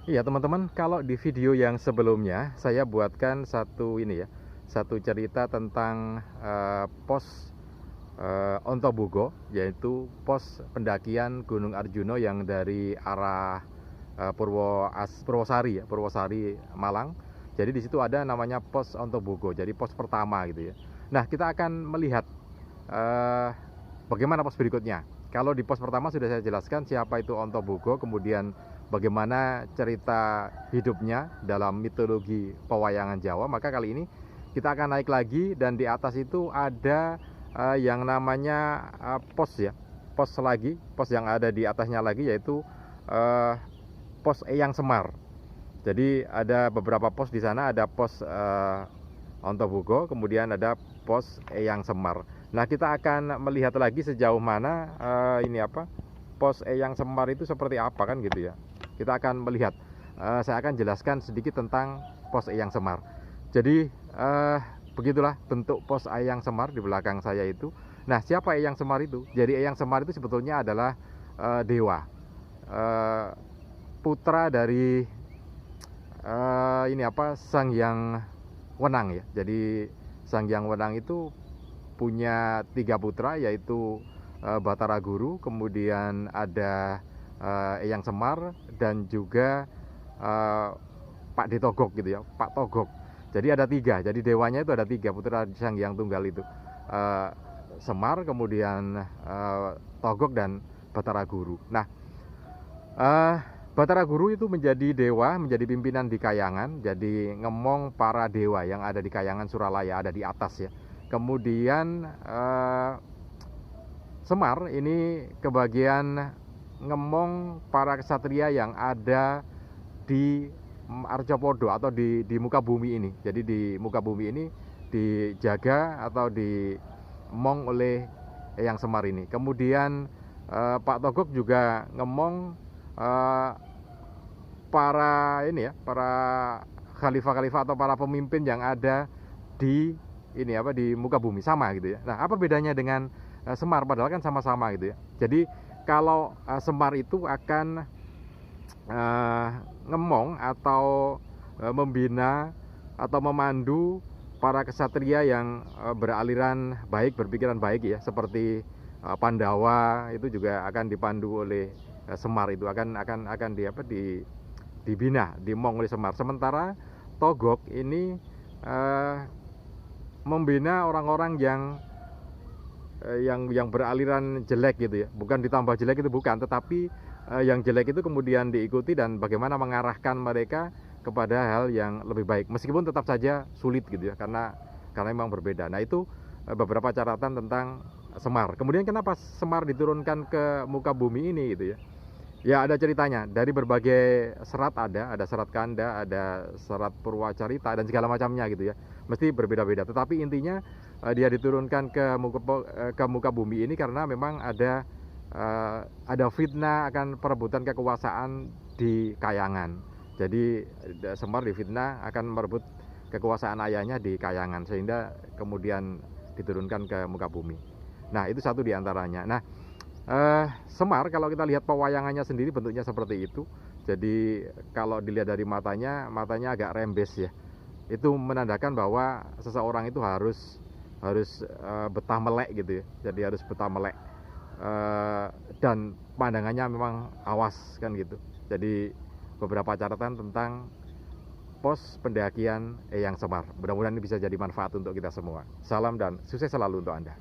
Iya teman-teman, kalau di video yang sebelumnya saya buatkan satu ini ya, satu cerita tentang pos Ontobogo, yaitu pos pendakian Gunung Arjuno yang dari arah Purwosari ya, Purwosari Malang. Jadi di situ ada namanya pos Ontobogo, jadi pos pertama gitu ya. Nah kita akan melihat eh, bagaimana pos berikutnya. Kalau di pos pertama sudah saya jelaskan siapa itu Ontobogo, kemudian bagaimana cerita hidupnya dalam mitologi pewayangan Jawa. Maka kali ini kita akan naik lagi, dan di atas itu ada yang namanya pos ya, pos lagi, pos yang ada di atasnya lagi, yaitu pos Eyang Semar. Jadi ada beberapa pos di sana, ada pos Ontobogo, kemudian ada pos Eyang Semar. Nah kita akan melihat lagi sejauh mana ini apa, pos Eyang Semar itu seperti apa kan gitu ya. Kita akan melihat, saya akan jelaskan sedikit tentang pos Eyang Semar. Jadi begitulah bentuk pos Eyang Semar di belakang saya itu. Nah siapa Eyang Semar itu? Jadi Eyang Semar itu sebetulnya adalah dewa, putra dari ini apa, Sang Hyang Wenang ya. Jadi Sang Hyang Wenang itu punya 3 putra, yaitu Batara Guru, kemudian ada Eyang Semar, dan juga Pak Detogok gitu ya, Pak Togok. Jadi ada 3, jadi dewanya itu ada 3 putra Sang Hyang Tunggal itu, Semar, kemudian Togok, dan Batara Guru. Nah Batara Guru itu menjadi dewa, menjadi pimpinan di Kayangan, jadi ngemong para dewa yang ada di Kayangan Suralaya, ada di atas ya. Kemudian Semar ini kebagian ngemong para ksatria yang ada di Arjopodo atau di muka bumi ini. Jadi di muka bumi ini dijaga atau dimong oleh Eyang Semar ini. Kemudian Pak Togok juga ngemong para ini ya, para khalifah-khalifah atau para pemimpin yang ada di ini apa, di muka bumi, sama gitu ya. Nah apa bedanya dengan Semar, padahal kan sama-sama gitu ya. Jadi kalau Semar itu akan ngemong atau membina atau memandu para kesatria yang beraliran baik, berpikiran baik ya, seperti Pandawa itu juga akan dipandu oleh Semar, itu akan dibina, dimong oleh Semar. Sementara Togok ini membina orang-orang yang beraliran jelek gitu ya, bukan ditambah jelek itu bukan, tetapi yang jelek itu kemudian diikuti, dan bagaimana mengarahkan mereka kepada hal yang lebih baik, meskipun tetap saja sulit gitu ya, karena memang berbeda. Nah itu beberapa catatan tentang Semar. Kemudian kenapa Semar diturunkan ke muka bumi ini gitu ya. Ya ada ceritanya, dari berbagai serat, ada serat Kanda, ada serat Purwacarita, dan segala macamnya gitu ya. Mesti berbeda-beda, tetapi intinya dia diturunkan ke muka bumi ini karena memang ada fitnah akan perebutan kekuasaan di Kayangan. Jadi Semar difitnah akan merebut kekuasaan ayahnya di Kayangan, sehingga kemudian diturunkan ke muka bumi. Nah itu satu diantaranya. Nah Semar kalau kita lihat pewayangannya sendiri bentuknya seperti itu. Jadi kalau dilihat dari matanya agak rembes ya. Itu menandakan bahwa seseorang itu harus betah melek gitu ya. Jadi harus betah melek, dan pandangannya memang awas kan gitu. Jadi beberapa catatan tentang pos pendakian Eyang Semar. Mudah-mudahan ini bisa jadi manfaat untuk kita semua. Salam dan sukses selalu untuk Anda.